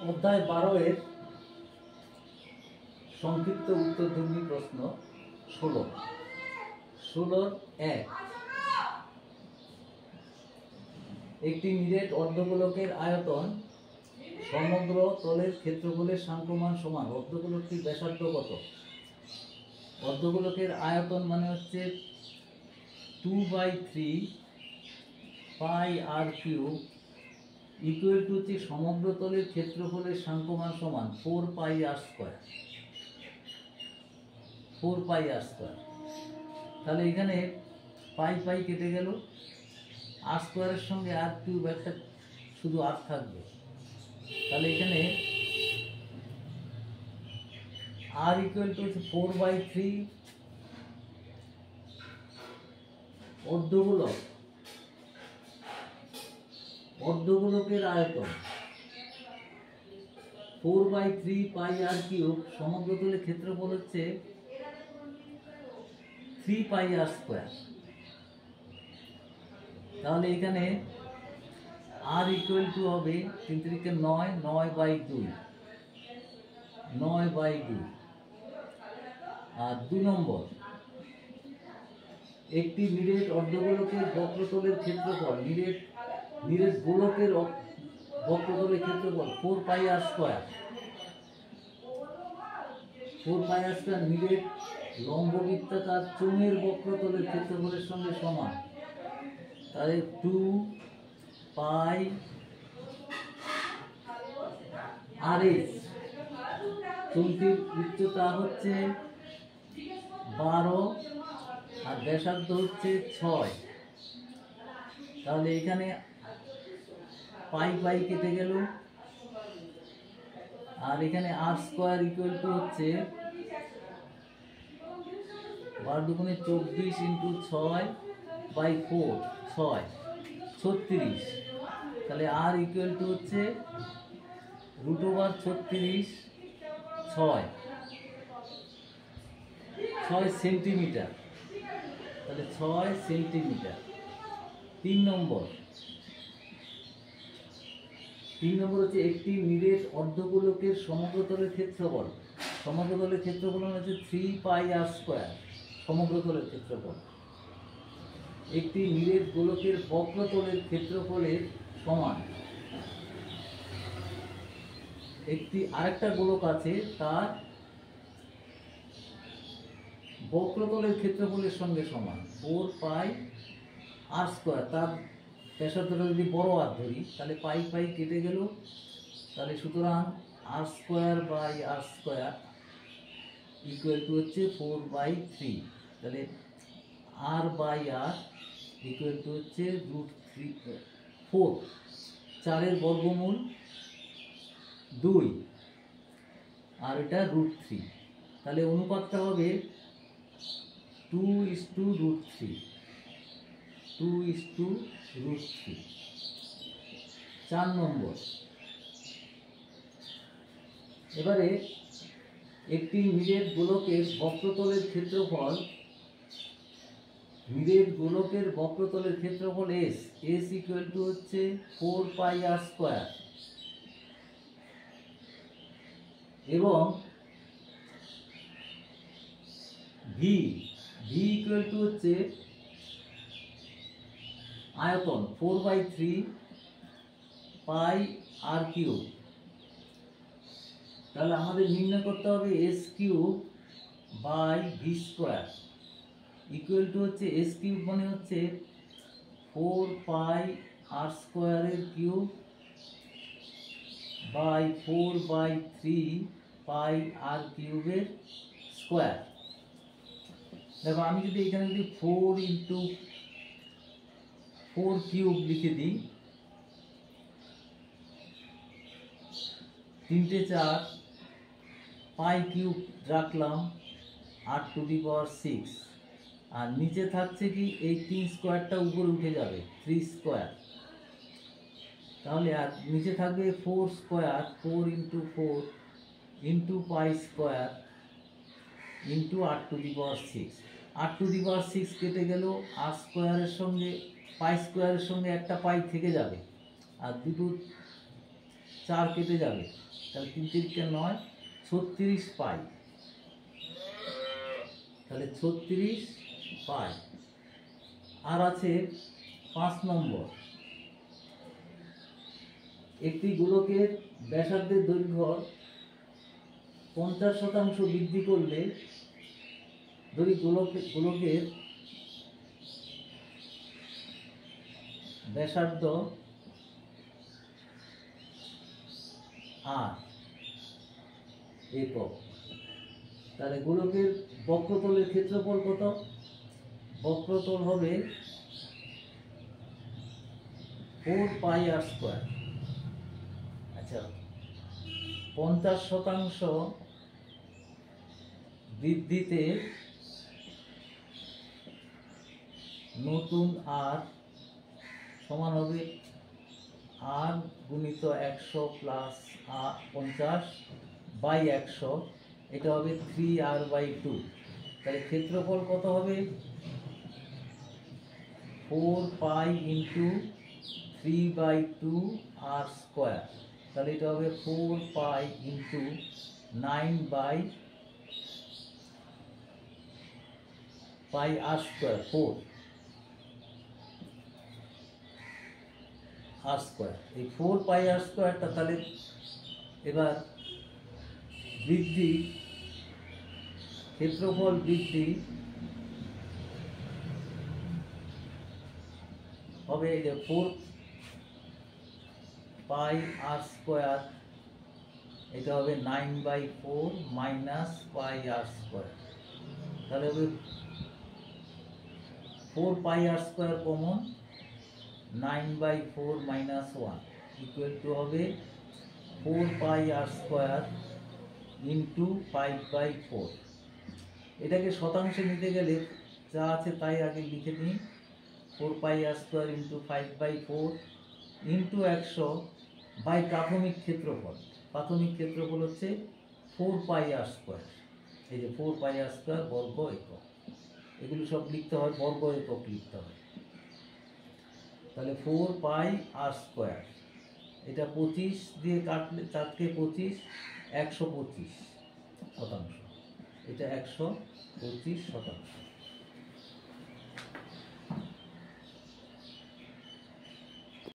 অধ্যায় 12 এর সংক্ষিপ্ত উত্তরধর্মী প্রশ্ন 16-1। একটি নিরেট অর্ধগোলকের আয়তন সমগ্র তলের ক্ষেত্রফলের সাংখ্যমান সমান। অর্ধগোলকটির ব্যাসার্ধ কত? অর্ধগোলকের আয়তন মানে হচ্ছে 2/3 পাই আর কিউব ইকুয়াল টু হচ্ছে সমগ্র তলের ক্ষেত্রফলের সাংখ্যমান সমান 4 pi r square. 4 pi r square. তাহলে এখানে পাই পাই কেটে গেল, আর স্কোয়ারের সঙ্গে আর কিউব একটা শুধু আর থাকবে। তাহলে এখানে আর ইকুয়াল টু হচ্ছে 4/3 অর্ধগোলকের আয়তন 4/3 পাই আর কিউব সমগ্র তলের ক্ষেত্রফল হচ্ছে 3 পাই আর স্কোয়ার। তাহলে এখানে আর ইকুয়াল টু হবে 3 3 9, 9/2, 9/2। আর 2 নম্বর, একটি নিরেট অর্ধগোলকের বক্রতলের ক্ষেত্রফল নিরেট গোলকের বক্রতলের ক্ষেত্রফল 4 pi r square. 4 pi r square নিরেট লম্ববৃত্তাকার চোঙের বক্রতলের ক্ষেত্রফলের সঙ্গে সমান। তাহলে 2 পাই আর এস। চোঙটির উচ্চতা হচ্ছে 12 আর ব্যাসার্ধ হচ্ছে 6। তাহলে এখানে পাই পাই কেটে গেল, আর এখানে আর স্কোয়ার ইকুয়াল টু হচ্ছে 12 দুগুণে 24 ইন্টু 6/4, 6 36। তাহলে আর ইকুয়াল টু হচ্ছে √36, 6 সেন্টিমিটার। তাহলে 6 সেন্টিমিটার। 3 নম্বর হচ্ছে একটি নিরেট অর্ধগোলকের সমগ্রতলের ক্ষেত্রফল। সমগ্রতলের ক্ষেত্রফল হচ্ছে 3 পাই আর স্কোয়ার। সমগ্রতলের ক্ষেত্রফল একটি নিরেট গোলকের বক্রতলের ক্ষেত্রফলের সমান। একটি আরেকটা গোলক আছে, তার বক্রতলের ক্ষেত্রফলের সঙ্গে সমান 4 পাই আর স্কোয়ার। তার ব্যাসার্ধটা যদি বড় আর ধরি তাহলে পাই পাই কেটে গেল। তাহলে সুতরাং r square by r square equal to হচ্ছে 4/3। তাহলে r by r equal to হচ্ছে √4। 4-এর বর্গমূল 2 আর এটা √3। তাহলে অনুপাতটা হবে 2:√3। 2:√3। 4 নম্বর, এবারে একটি নিরেট গোলকের বক্রতলের ক্ষেত্রফল S ইকুয়াল টু হচ্ছে 4 পাই আর স্কোয়ার, এবং V ইকুয়াল টু হচ্ছে আয়তন 4/3 পাই আর কিউব। তাহলে আমাদের নির্ণয় করতে হবে S cube by V square equal to হচ্ছে S কিউব মানে হচ্ছে 4 পাই আর স্কোয়ারের কিউব বাই 4/3 পাই আর কিউবের স্কোয়ার। দেখো, আমি যদি এখানে 4 ইন্টু 4 কিউব লিখে দিই, 3 4 পাই কিউব রাখলাম 8⁶, আর নিচে থাকছে কি এই 3 স্কোয়ারটা উপরে উঠে যাবে 3 স্কোয়ার। তাহলে আর নিচে থাকবে 4 স্কোয়ার, 4 ইন্টু 4 ইন্টু পাই স্কোয়ার ইন্টু 8⁶। 8⁶ কেটে গেল, আর স্কোয়ারের সঙ্গে পাই স্কোয়ারের সঙ্গে একটা পাই থেকে যাবে, আর দুটো 4 কেটে যাবে, তাহলে 3 3 9, 36 পাই। তাহলে 36 পাই। আর আছে 5 নম্বর, একটি গোলকের ব্যাসার্ধের দৈর্ঘ্য 50% বৃদ্ধি করলে ধরি গোলকের ব্যাসার্ধ আর একক, তাহলে গোলকের বক্রতলের ক্ষেত্রফল কত? বক্রতল হবে 4 পাই আর স্কোয়ার। আচ্ছা, 50% বৃদ্ধিতে নতুন আর সমান হবে আর গুণিত 100 প্লাস 50 বাই 100, এটা হবে 3r/2। তাহলে ক্ষেত্রফল কত হবে? 4 পাই ইন্টু 3/2 আর স্কোয়ার। তাহলে এটা হবে 4 পাই ইন্টু 9/পাই আর স্কোয়ার, 4 আর স্কোয়ার। এই 4 পাই আর স্কোয়ারটা তাহলে এবার বৃদ্ধি, ক্ষেত্রফল বৃদ্ধি হবে এই যে 4 পাই আর স্কোয়ার, এটা হবে 9/4 মাইনাস পাই আর স্কোয়ার। তাহলে হবে 4 pi r square common, 9/4 minus 1 equal to হবে 4 পাই আর স্কোয়ার ইন্টু 5/4। এটাকে শতাংশে নিতে গেলে যা আছে তাই আগে লিখে নিই। 4 pi r square into 5/4 into 100 by প্রাথমিক ক্ষেত্রফল। প্রাথমিক ক্ষেত্রফল হচ্ছে 4 পাই আর স্কোয়ার। এই যে 4 পাই আর স্কোয়ার বর্গ একক, এগুলো সব লিখতে হয়, বর্গ একক লিখতে হয়। তাহলে 4 পাই আর স্কোয়ার, এটা 25 দিয়ে কাটলে 4কে 25, 125 শতাংশ, এটা 125 শতাংশ।